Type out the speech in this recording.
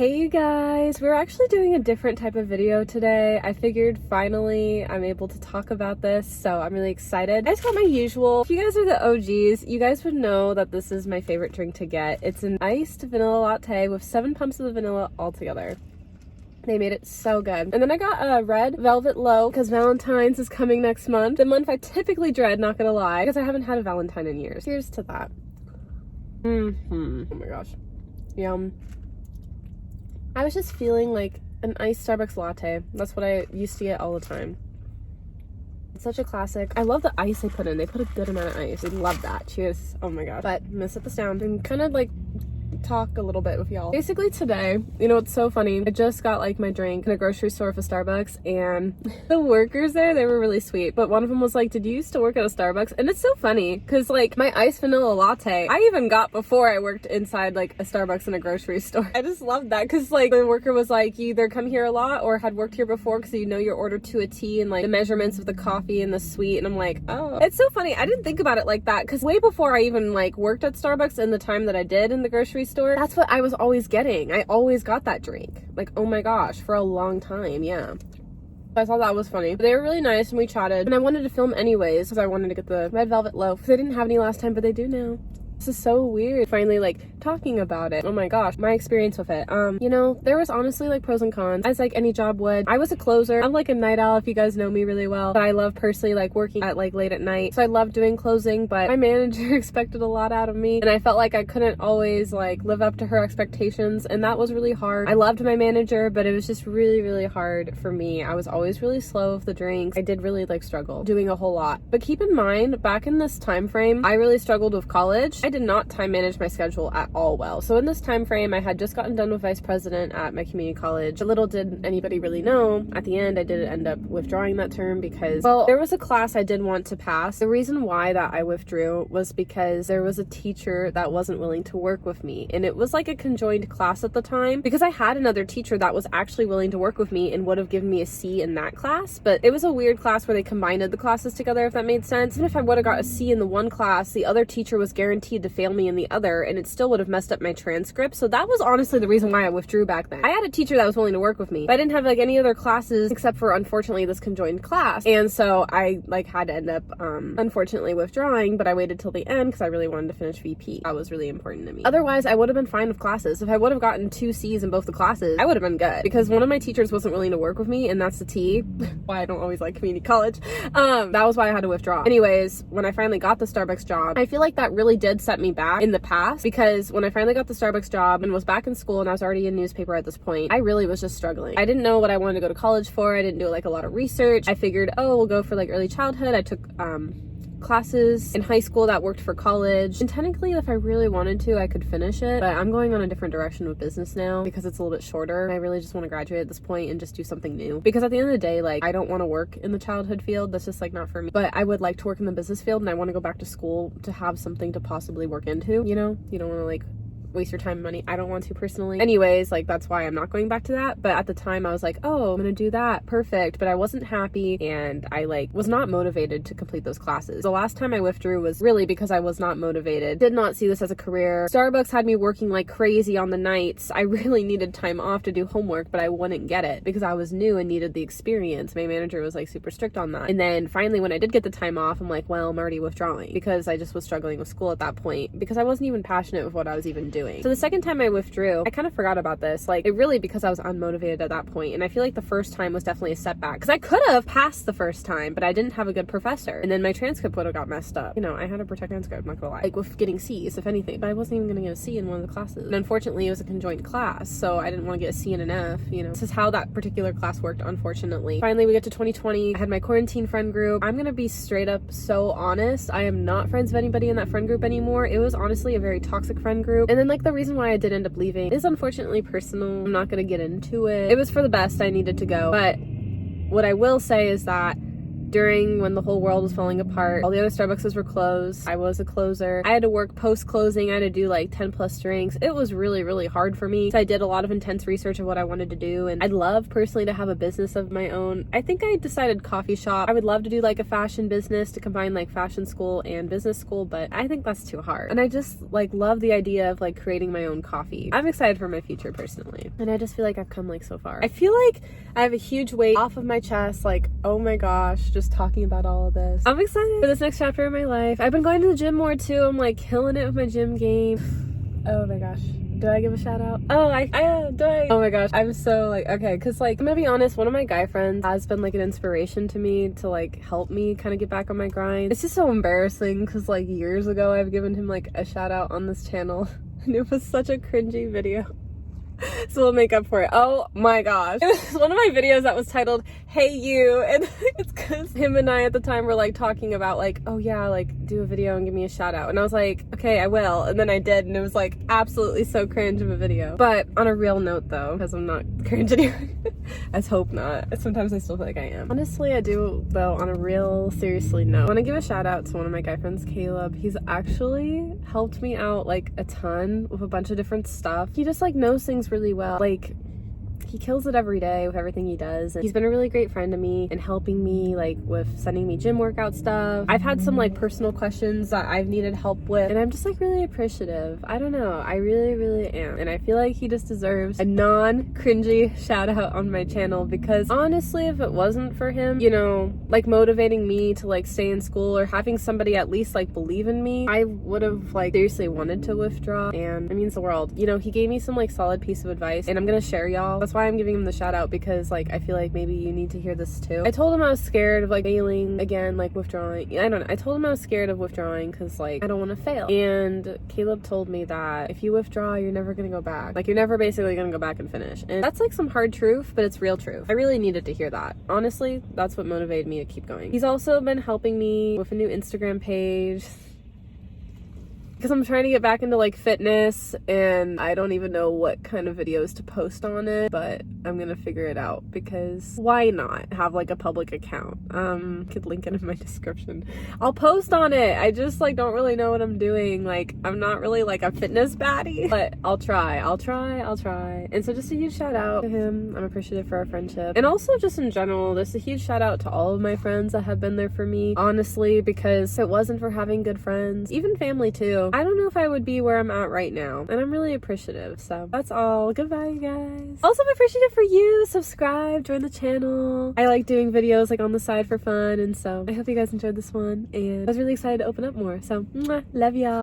Hey you guys, we're actually doing a different type of video today. I figured finally I'm able to talk about this, so I'm really excited. I just got my usual. If you guys are the OGs, you guys would know that this is my favorite drink to get. It's an iced vanilla latte with 7 pumps of the vanilla all together. They made it so good. And then I got a red velvet low because Valentine's is coming next month. The month I typically dread, not gonna lie, because I haven't had a Valentine in years. Here's to that. Oh my gosh. Yum. I was just feeling like an iced Starbucks latte. That's what I used to get all the time. It's such a classic. I love the ice they put in. They put a good amount of ice. I love that. Cheers. Oh my god. But I'm gonna set this down and kind of like talk a little bit with y'all. Basically today, you know what's so funny? I just got like my drink in a grocery store for Starbucks, and the workers there, they were really sweet, but one of them was like, did you used to work at a Starbucks? And it's so funny because like my iced vanilla latte I even got before I worked inside like a Starbucks in a grocery store. I just love that because like the worker was like, you either come here a lot or had worked here before because you know your order to a T and like the measurements of the coffee and the sweet. And I'm like, oh, it's so funny. I didn't think about it like that because way before I even like worked at Starbucks in the time that I did in the grocery store, that's what I was always getting. I always got that drink. Like, oh my gosh, for a long time. Yeah. I thought that was funny. But they were really nice and we chatted. And I wanted to film anyways because I wanted to get the red velvet loaf because they didn't have any last time, but they do now. This is so weird. Finally, like, talking about it. Oh my gosh, my experience with it. You know, there was honestly like pros and cons, as like any job would. I was a closer. I'm like a night owl if you guys know me really well. But I love personally like working at like late at night. So I love doing closing, but my manager expected a lot out of me. And I felt like I couldn't always like live up to her expectations. And that was really hard. I loved my manager, but it was just really, really hard for me. I was always really slow with the drinks. I did really like struggle doing a whole lot. But keep in mind, back in this time frame, I really struggled with college. I did not time manage my schedule at all well. So in this time frame, I had just gotten done with vice president at my community college. Little did anybody really know, at the end I did end up withdrawing that term because, well, there was a class I did want to pass. The reason why that I withdrew was because there was a teacher that wasn't willing to work with me, and it was like a conjoined class at the time because I had another teacher that was actually willing to work with me and would have given me a C in that class, but it was a weird class where they combined the classes together, if that made sense. Even if I would have got a C in the one class, the other teacher was guaranteed to fail me in the other, and it still would have messed up my transcript. So that was honestly the reason why I withdrew back then. I had a teacher that was willing to work with me, but I didn't have like any other classes except for unfortunately this conjoined class, and so I like had to end up unfortunately withdrawing, but I waited till the end because I really wanted to finish VP. That was really important to me. Otherwise I would have been fine with classes. If I would have gotten 2 C's in both the classes, I would have been good, because one of my teachers wasn't willing to work with me, and that's the T. Why I don't always like community college. That was why I had to withdraw. Anyways, when I finally got the Starbucks job, I feel like that really did set me back in the past, because when I finally got the Starbucks job and was back in school and I was already in newspaper at this point, I really was just struggling. I didn't know what I wanted to go to college for. I didn't do like a lot of research. I figured, oh, we'll go for like early childhood. I took classes in high school that worked for college, and technically if I really wanted to I could finish it, but I'm going on a different direction with business now because it's a little bit shorter. I really just want to graduate at this point and just do something new, because at the end of the day, like, I don't want to work in the childhood field. That's just like not for me, but I would like to work in the business field, and I want to go back to school to have something to possibly work into, you know? You don't want to like waste your time and money. I don't want to personally. Anyways, like, that's why I'm not going back to that. But at the time I was like, oh, I'm gonna do that, perfect. But I wasn't happy, and I like was not motivated to complete those classes. The last time I withdrew was really because I was not motivated. Did not see this as a career. Starbucks had me working like crazy on the nights. I really needed time off to do homework, but I wouldn't get it because I was new and needed the experience. My manager was like super strict on that. And then finally when I did get the time off, I'm like, well, I'm already withdrawing, because I just was struggling with school at that point, because I wasn't even passionate with what I was even doing. So the second time I withdrew, I kind of forgot about this. Like, it really, because I was unmotivated at that point, and I feel like the first time was definitely a setback, because I could have passed the first time, but I didn't have a good professor, and then my transcript would have got messed up. You know, I had a protect transcript, I'm not gonna lie, like with getting C's, if anything, but I wasn't even gonna get a C in one of the classes. And unfortunately it was a conjoined class, so I didn't want to get a C and an F, you know. This is how that particular class worked, unfortunately. Finally we get to 2020, I had my quarantine friend group. I'm gonna be straight up so honest, I am not friends with anybody in that friend group anymore. It was honestly a very toxic friend group, and then like the reason why I did end up leaving is unfortunately personal. I'm not gonna get into it. It was for the best. I needed to go. But what I will say is that during when the whole world was falling apart. All the other Starbucks were closed. I was a closer. I had to work post-closing. I had to do like 10 plus drinks. It was really, really hard for me. So I did a lot of intense research of what I wanted to do, and I'd love personally to have a business of my own. I think I decided coffee shop. I would love to do like a fashion business to combine like fashion school and business school, but I think that's too hard. And I just like love the idea of like creating my own coffee. I'm excited for my future personally. And I just feel like I've come like so far. I feel like I have a huge weight off of my chest, like, oh my gosh, just talking about all of this. I'm excited for this next chapter of my life. I've been going to the gym more too. I'm like killing it with my gym game. Oh my gosh. Do I give a shout out? Oh, oh my gosh. I'm so like, okay, because like, I'm gonna be honest, one of my guy friends has been like an inspiration to me to like help me kind of get back on my grind. It's just so embarrassing because like years ago, I've given him like a shout out on this channel and it was such a cringy video. So we'll make up for it. Oh my gosh. It was one of my videos that was titled, Hey You, and it's because him and I at the time were like talking about like, oh yeah, like do a video and give me a shout out. And I was like, okay, I will. And then I did, and it was like absolutely so cringe of a video. But on a real note though, because I'm not cringe anymore. Let's hope not. Sometimes I still feel like I am. Honestly, I do though, on a real seriously note. I want to give a shout out to one of my guy friends, Caleb. He's actually helped me out like a ton with a bunch of different stuff. He just like knows things really well. Like, he kills it every day with everything he does, and he's been a really great friend to me and helping me like with sending me gym workout stuff. I've had some like personal questions that I've needed help with, and I'm just like really appreciative. I don't know, I really am, and I feel like he just deserves a non-cringy shout out on my channel, because honestly, if it wasn't for him, you know, like motivating me to like stay in school or having somebody at least like believe in me, I would have like seriously wanted to withdraw, and it means the world. You know, he gave me some like solid piece of advice, and I'm gonna share y'all. That's why I'm giving him the shout out, because like I feel like maybe you need to hear this too. I told him I was scared of like failing again, like withdrawing. I don't know, I told him I was scared of withdrawing because like I don't want to fail, and Caleb told me that if you withdraw, you're never gonna go back. Like, you're never basically gonna go back and finish, and that's like some hard truth, but it's real truth. I really needed to hear that. Honestly, that's what motivated me to keep going. He's also been helping me with a new Instagram page, because I'm trying to get back into like fitness, and I don't even know what kind of videos to post on it, but I'm gonna figure it out, because why not have like a public account? Could link it in my description. I'll post on it. I just like don't really know what I'm doing. Like, I'm not really like a fitness baddie, but I'll try. And so just a huge shout out to him. I'm appreciative for our friendship, and also just in general, just a huge shout out to all of my friends that have been there for me, honestly, because if it wasn't for having good friends, even family too, I don't know if I would be where I'm at right now, and I'm really appreciative. So that's all. Goodbye, you guys. Also, I'm appreciative for you. Subscribe, join the channel. I like doing videos like on the side for fun, and so I hope you guys enjoyed this one, and I was really excited to open up more. So, mwah, love y'all.